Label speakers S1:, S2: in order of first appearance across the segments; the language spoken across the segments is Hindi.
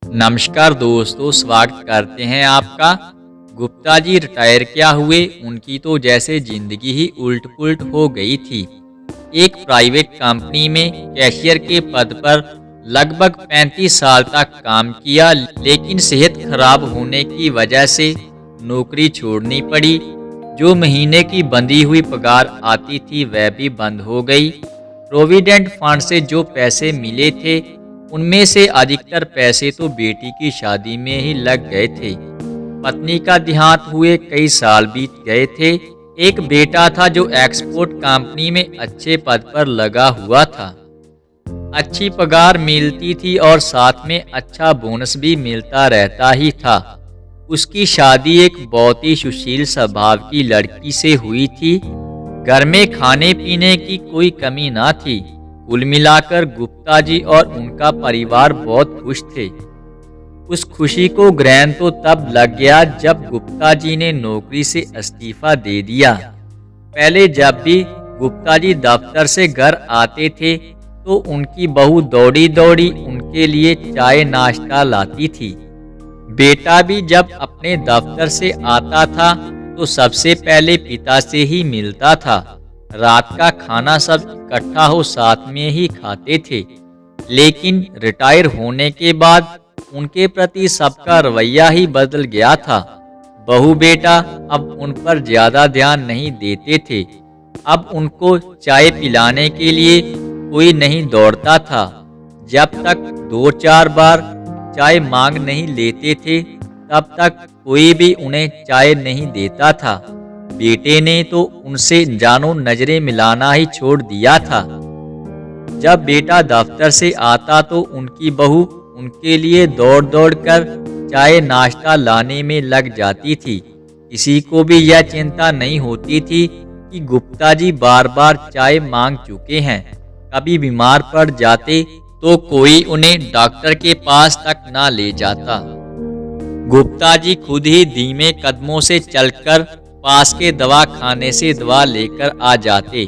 S1: नमस्कार दोस्तों, स्वागत करते हैं आपका। गुप्ता जी रिटायर क्या हुए, उनकी तो जैसे जिंदगी ही उल्ट पुल्ट हो गई थी। एक प्राइवेट कंपनी में कैशियर के पद पर लगभग 35 साल तक काम किया, लेकिन सेहत खराब होने की वजह से नौकरी छोड़नी पड़ी। जो महीने की बंधी हुई पगार आती थी वह भी बंद हो गई। प्रोविडेंट फंड से जो पैसे मिले थे उनमें से अधिकतर पैसे तो बेटी की शादी में ही लग गए थे। पत्नी का देहांत हुए कई साल बीत गए थे। एक बेटा था जो एक्सपोर्ट कंपनी में अच्छे पद पर लगा हुआ था। अच्छी पगार मिलती थी और साथ में अच्छा बोनस भी मिलता रहता ही था। उसकी शादी एक बहुत ही सुशील स्वभाव की लड़की से हुई थी। घर में खाने पीने की कोई कमी ना थी। कुल मिलाकर गुप्ता जी और उनका परिवार बहुत खुश थे। उस खुशी को ग्रहण तो तब लग गया जब गुप्ता जी ने नौकरी से इस्तीफा दे दिया। पहले जब भी गुप्ता जी दफ्तर से घर आते थे तो उनकी बहू दौड़ी दौड़ी उनके लिए चाय नाश्ता लाती थी। बेटा भी जब अपने दफ्तर से आता था तो सबसे पहले पिता से ही मिलता था। रात का खाना सब इकट्ठा हो साथ में ही खाते थे। लेकिन रिटायर होने के बाद उनके प्रति सबका रवैया ही बदल गया था। बहू बेटा अब उन पर ज्यादा ध्यान नहीं देते थे। अब उनको चाय पिलाने के लिए कोई नहीं दौड़ता था। जब तक 2-4 बार चाय मांग नहीं लेते थे तब तक कोई भी उन्हें चाय नहीं देता था। बेटे ने तो उनसे जानो नजरें मिलाना ही छोड़ दिया था। जब बेटा दफ्तर से आता तो उनकी बहू उनके लिए दौड़ दौड़ कर चाय नाश्ता लाने में लग जाती थी। किसी को भी यह चिंता नहीं होती थी कि गुप्ता जी बार बार चाय मांग चुके हैं। कभी बीमार पड़ जाते तो कोई उन्हें डॉक्टर के पास तक ना ले जाता। गुप्ता जी खुद ही धीमे कदमों से चलकर पास के दवा खाने से दवा लेकर आ जाते।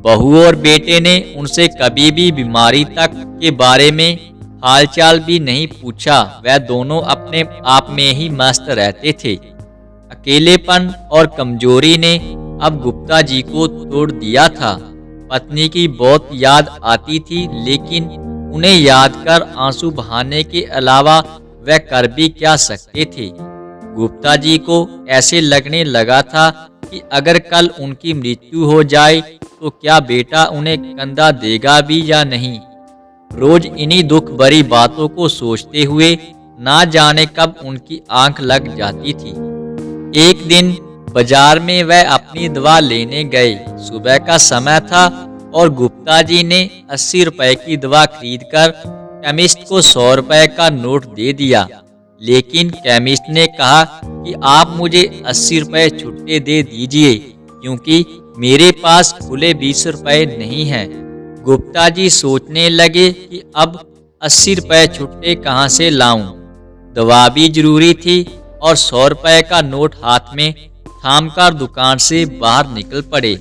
S1: बहू और बेटे ने उनसे कभी भी बीमारी तक के बारे में हालचाल भी नहीं पूछा। वह दोनों अपने आप में ही मस्त रहते थे। अकेलेपन और कमजोरी ने अब गुप्ता जी को तोड़ दिया था। पत्नी की बहुत याद आती थी, लेकिन उन्हें याद कर आंसू बहाने के अलावा वह कर भी क्या सकते थे। गुप्ता जी को ऐसे लगने लगा था कि अगर कल उनकी मृत्यु हो जाए तो क्या बेटा उन्हें कंधा देगा भी या नहीं। रोज इन्हीं दुख भरी बातों को सोचते हुए ना जाने कब उनकी आंख लग जाती थी। एक दिन बाजार में वह अपनी दवा लेने गए। सुबह का समय था और गुप्ता जी ने 80 रुपए की दवा खरीदकर केमिस्ट को 100 रुपए का नोट दे दिया। लेकिन केमिस्ट ने कहा कि आप मुझे 80 रुपए छुट्टे दे दीजिए, क्योंकि मेरे पास खुले 20 रुपए नहीं हैं। गुप्ता जी सोचने लगे कि अब 80 रुपए छुट्टे कहाँ से लाऊं। दवा भी जरूरी थी और 100 रुपए का नोट हाथ में थामकर दुकान से बाहर निकल पड़े।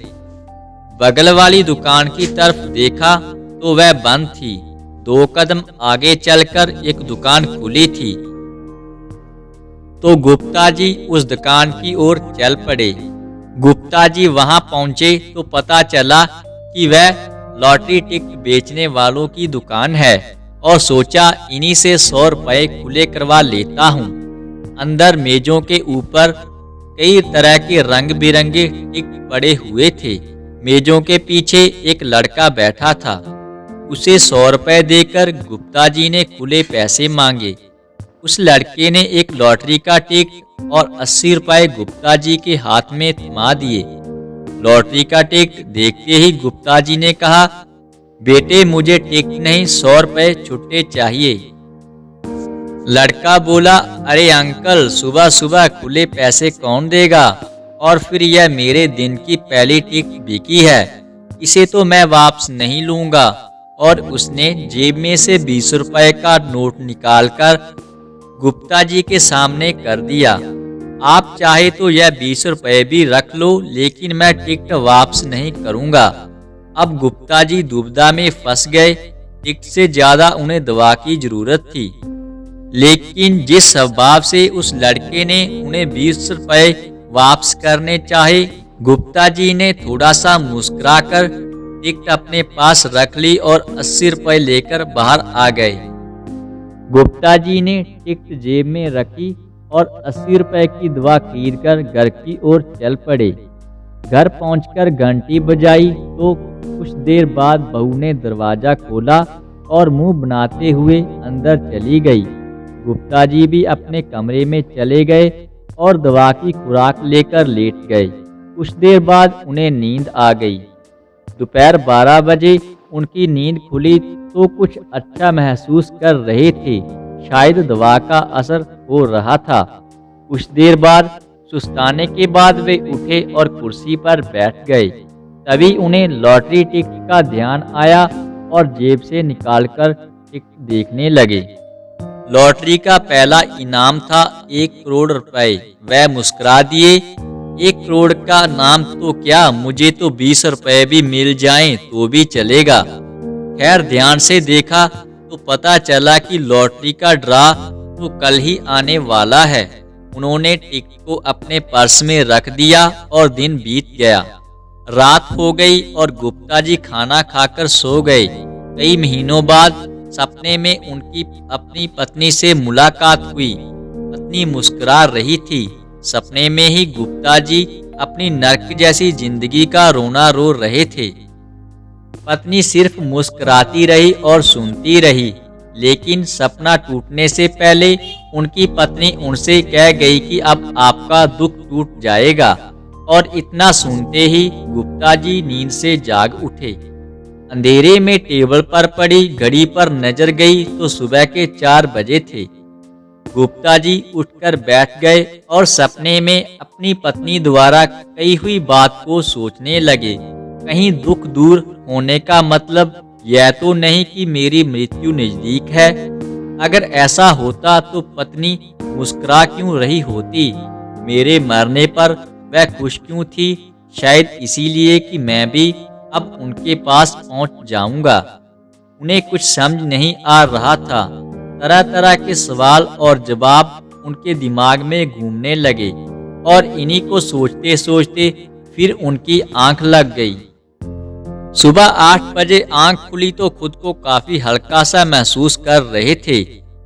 S1: बगल वाली दुकान की तरफ देखा तो वह बंद थी। 2 कदम आगे चलकर एक दुकान खुली थी तो गुप्ता जी उस दुकान की ओर चल पड़े। गुप्ता जी वहां पहुंचे तो पता चला कि वह लॉटरी टिकट बेचने वालों की दुकान है और सोचा इन्हीं से 100 रुपए खुले करवा लेता हूं। अंदर मेजों के ऊपर कई तरह के रंग बिरंगे टिकट पड़े हुए थे। मेजों के पीछे एक लड़का बैठा था। उसे 100 रुपए देकर गुप्ता जी ने खुले पैसे मांगे। उस लड़के ने एक लॉटरी का टिकट और 80 रुपए गुप्ता जी के हाथ में थमा दिए। लॉटरी का टिकट देखते ही गुप्ता जी ने कहा, बेटे मुझे टिकट नहीं 100 रुपए छुट्टे चाहिए। लड़का बोला, अरे अंकल, सुबह सुबह खुले पैसे कौन देगा, और फिर यह मेरे दिन की पहली टिकट बिकी है, इसे तो मैं वापस नहीं लूंगा। और उसने जेब में से 20 रुपए का नोट निकालकर गुप्ता जी के सामने कर दिया। आप चाहे तो यह 20 रुपए भी रख लो, लेकिन मैं टिकट वापस नहीं करूंगा। अब गुप्ता जी दुविधा में फंस गए। टिकट से ज्यादा उन्हें दवा की जरूरत थी। लेकिन जिस स्वभाव से उस लड़के ने उन्हें 20 रुपए वापस करने चाहे, गुप्ता जी ने थोड़ा सा मुस्कुराकर टिकट अपने पास रख ली और 80 रुपए लेकर बाहर आ गए। गुप्ता जी ने टिकट जेब में रखी और 80 रुपए की दवा खरीदकर घर की ओर चल पड़े। घर पहुंचकर घंटी बजाई तो कुछ देर बाद बहू ने दरवाजा खोला और मुंह बनाते हुए अंदर चली गई। गुप्ता जी भी अपने कमरे में चले गए और दवा की खुराक लेकर लेट गए। कुछ देर बाद उन्हें नींद आ गई। दोपहर 12 बजे उनकी नींद खुली तो कुछ अच्छा महसूस कर रहे थे। शायद दवा का असर हो रहा था। कुछ देर बाद सुस्ताने के बाद वे उठे और कुर्सी पर बैठ गए। तभी उन्हें लॉटरी टिकट का ध्यान आया और जेब से निकालकर टिकट देखने लगे। लॉटरी का पहला इनाम था 1 करोड़ रुपए। वह मुस्कुरा दिए। 1 करोड़ का नाम तो क्या, मुझे तो 20 रुपए भी मिल जाएं तो भी चलेगा। खैर ध्यान से देखा तो पता चला कि लॉटरी का ड्रा तो कल ही आने वाला है। उन्होंने टिकट को अपने पर्स में रख दिया और दिन बीत गया। रात हो गई और गुप्ता जी खाना खाकर सो गए। कई महीनों बाद सपने में उनकी अपनी पत्नी से मुलाकात हुई। पत्नी मुस्कुरा रही थी। सपने में ही गुप्ता जी अपनी नर्क जैसी जिंदगी का रोना रो रहे थे। पत्नी सिर्फ मुस्कुराती रही और सुनती रही। लेकिन सपना टूटने से पहले उनकी पत्नी उनसे कह गई कि अब आपका दुख टूट जाएगा। और इतना सुनते ही गुप्ता जी नींद से जाग उठे। अंधेरे में टेबल पर पड़ी घड़ी पर नजर गई तो सुबह के 4 बजे थे। गुप्ता जी उठकर बैठ गए और सपने में अपनी पत्नी द्वारा कही हुई बात को सोचने लगे। कहीं दुख दूर होने का मतलब यह तो नहीं कि मेरी मृत्यु नजदीक है। अगर ऐसा होता तो पत्नी मुस्कुरा क्यों रही होती? मेरे मरने पर वह खुश क्यों थी? शायद इसीलिए कि मैं भी अब उनके पास पहुंच जाऊंगा। उन्हें कुछ समझ नहीं आ रहा था। तरह तरह के सवाल और जवाब उनके दिमाग में घूमने लगे और इन्हीं को सोचते सोचते फिर उनकी आंख लग गई। सुबह 8 बजे आंख खुली तो खुद को काफी हल्का सा महसूस कर रहे थे।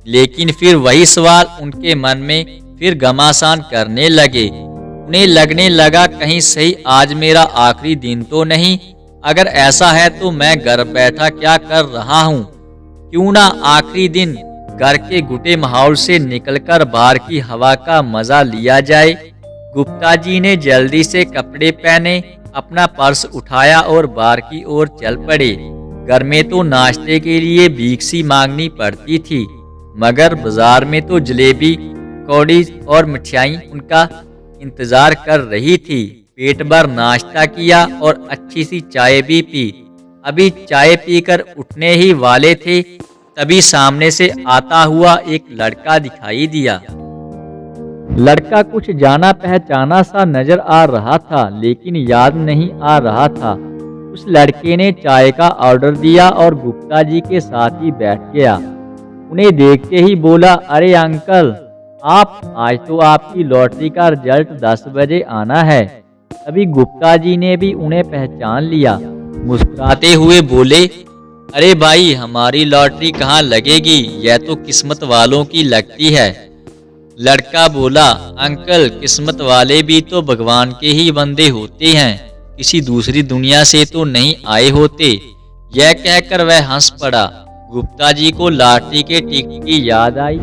S1: लेकिन फिर वही सवाल उनके मन में फिर घमासान करने लगे। उन्हें लगने लगा कहीं सही आज मेरा आखिरी दिन तो नहीं। अगर ऐसा है तो मैं घर बैठा क्या कर रहा हूँ? क्यों ना आखिरी दिन घर के घुटे माहौल से निकलकर बाहर की हवा का मजा लिया जाए। गुप्ता जी ने जल्दी से कपड़े पहने, अपना पर्स उठाया और बाहर की ओर चल पड़े। घर में तो नाश्ते के लिए भीख सी मांगनी पड़ती थी, मगर बाजार में तो जलेबी, कौड़ी और मिठाई उनका इंतजार कर रही थी। पेट भर नाश्ता किया और अच्छी सी चाय भी पी। अभी चाय पीकर उठने ही वाले थे, तभी सामने से आता हुआ एक लड़का दिखाई दिया। लड़का कुछ जाना पहचाना सा नजर आ रहा था, लेकिन याद नहीं आ रहा था। उस लड़के ने चाय का ऑर्डर दिया और गुप्ता जी के साथ ही बैठ गया। उन्हें देखते ही बोला, अरे अंकल, आप आज तो आपकी लॉटरी का रिजल्ट 10 बजे आना है। अभी गुप्ता जी ने भी उन्हें पहचान लिया। मुस्कुराते हुए बोले, अरे भाई, हमारी लॉटरी कहाँ लगेगी? यह तो किस्मत वालों की लगती है। लड़का बोला, अंकल, किस्मत वाले भी तो भगवान के ही बंदे होते हैं, किसी दूसरी दुनिया से तो नहीं आए होते। यह कहकर वह हंस पड़ा। गुप्ता जी को लॉटरी के टिकट की याद आई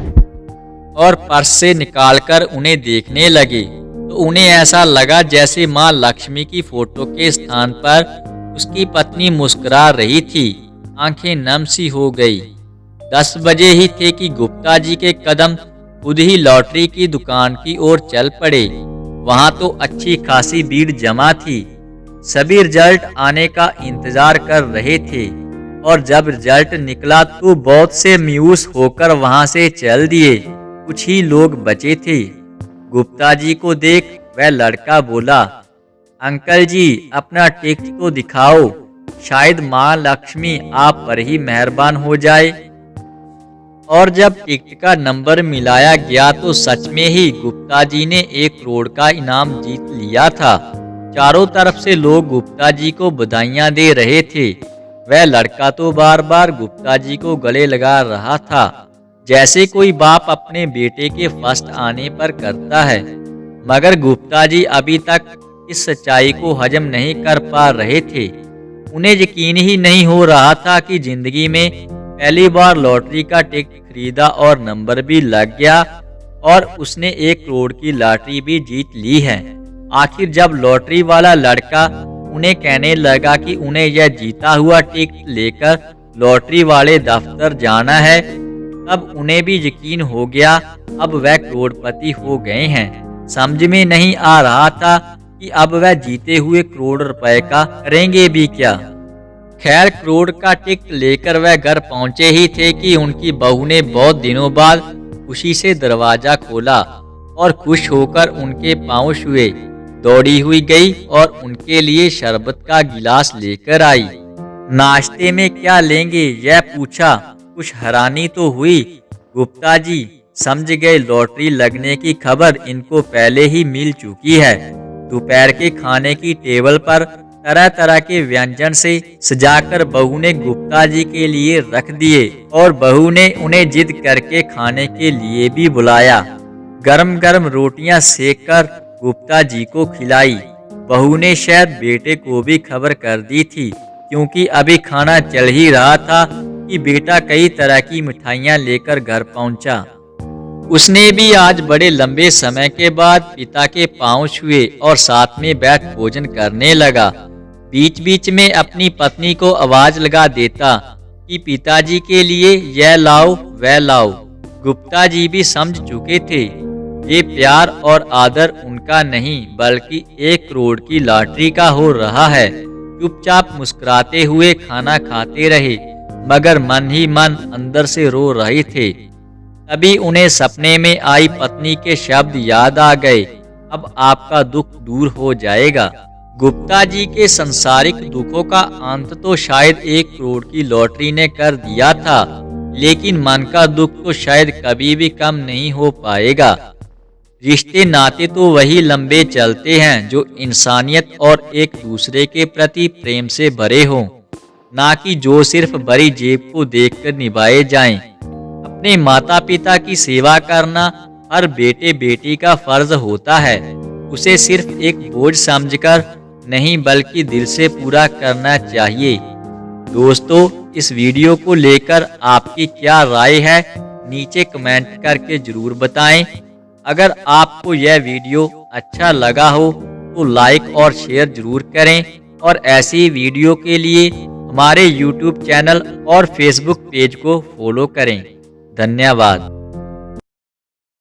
S1: और पर्स से निकालकर उन्हें देखने लगे तो उन्हें ऐसा लगा जैसे माँ लक्ष्मी की फोटो के स्थान पर उसकी पत्नी मुस्कुरा रही थी। आंखें नम सी हो गई। 10 बजे ही थे कि गुप्ता जी के कदम खुद ही लॉटरी की दुकान की ओर चल पड़े। वहां तो अच्छी खासी भीड़ जमा थी। सभी रिजल्ट आने का इंतजार कर रहे थे और जब रिजल्ट निकला तो बहुत से मायूस होकर वहां से चल दिए। कुछ ही लोग बचे थे। गुप्ता जी को देख वह लड़का बोला, अंकल जी, अपना टिकट तो दिखाओ, शायद माँ लक्ष्मी आप पर ही मेहरबान हो जाए। और जब टिकट का नंबर मिलाया गया तो सच में ही गुप्ता जी ने 1 करोड़ का इनाम जीत लिया था। चारों तरफ से लोग गुप्ता जी को बधाइयां दे रहे थे। वह लड़का तो बार बार गुप्ता जी को गले लगा रहा था, जैसे कोई बाप अपने बेटे के फर्स्ट आने पर करता है। मगर गुप्ता जी अभी तक इस सच्चाई को हजम नहीं कर पा रहे थे। उन्हें यकीन ही नहीं हो रहा था कि जिंदगी में पहली बार लॉटरी का टिकट खरीदा और नंबर भी लग गया और उसने 1 करोड़ की लॉटरी भी जीत ली है। आखिर जब लॉटरी वाला लड़का उन्हें कहने लगा कि उन्हें यह जीता हुआ टिकट लेकर लॉटरी वाले दफ्तर जाना है, तब उन्हें भी यकीन हो गया अब वह करोड़पति हो गए हैं। समझ में नहीं आ रहा था कि अब वह जीते हुए करोड़ रुपए का करेंगे भी क्या। खैर, करोड़ का टिकट लेकर वह घर पहुंचे ही थे कि उनकी बहू ने बहुत दिनों बाद खुशी से दरवाजा खोला और खुश होकर उनके पांव छुए। दौड़ी हुई गई और उनके लिए शरबत का गिलास लेकर आई। नाश्ते में क्या लेंगे, यह पूछा। कुछ हैरानी तो हुई। गुप्ता जी समझ गए लॉटरी लगने की खबर इनको पहले ही मिल चुकी है। दोपहर के खाने की टेबल पर तरह तरह के व्यंजन से सजाकर बहू ने गुप्ता जी के लिए रख दिए और बहू ने उन्हें जिद करके खाने के लिए भी बुलाया। गरम गरम रोटियां सेककर गुप्ता जी को खिलाई। बहू ने शायद बेटे को भी खबर कर दी थी, क्योंकि अभी खाना चल ही रहा था कि बेटा कई तरह की मिठाइयां लेकर घर पहुंचा। उसने भी आज बड़े लंबे समय के बाद पिता के पांव छुए और साथ में बैठ भोजन करने लगा। बीच बीच में अपनी पत्नी को आवाज लगा देता कि पिताजी के लिए यह लाओ वह लाओ। गुप्ता जी भी समझ चुके थे ये प्यार और आदर उनका नहीं बल्कि 1 करोड़ की लॉटरी का हो रहा है। चुपचाप मुस्कुराते हुए खाना खाते रहे, मगर मन ही मन अंदर से रो रहे थे। तभी उन्हें सपने में आई पत्नी के शब्द याद आ गए, अब आपका दुख दूर हो जाएगा। गुप्ता जी के संसारिक दुखों का अंत तो शायद 1 करोड़ की लॉटरी ने कर दिया था, लेकिन मन का दुख तो शायद कभी भी कम नहीं हो पाएगा। रिश्ते नाते तो वही लंबे चलते हैं जो इंसानियत और एक दूसरे के प्रति प्रेम से भरे हों, ना कि जो सिर्फ बड़ी जेब को देखकर निभाए जाएं। अपने माता पिता की सेवा करना हर बेटे बेटी का फर्ज होता है। उसे सिर्फ एक बोझ समझकर नहीं बल्कि दिल से पूरा करना चाहिए। दोस्तों, इस वीडियो को लेकर आपकी क्या राय है, नीचे कमेंट करके जरूर बताएं। अगर आपको यह वीडियो अच्छा लगा हो तो लाइक और शेयर जरूर करें और ऐसी वीडियो के लिए हमारे YouTube चैनल और Facebook पेज को फॉलो करें। धन्यवाद।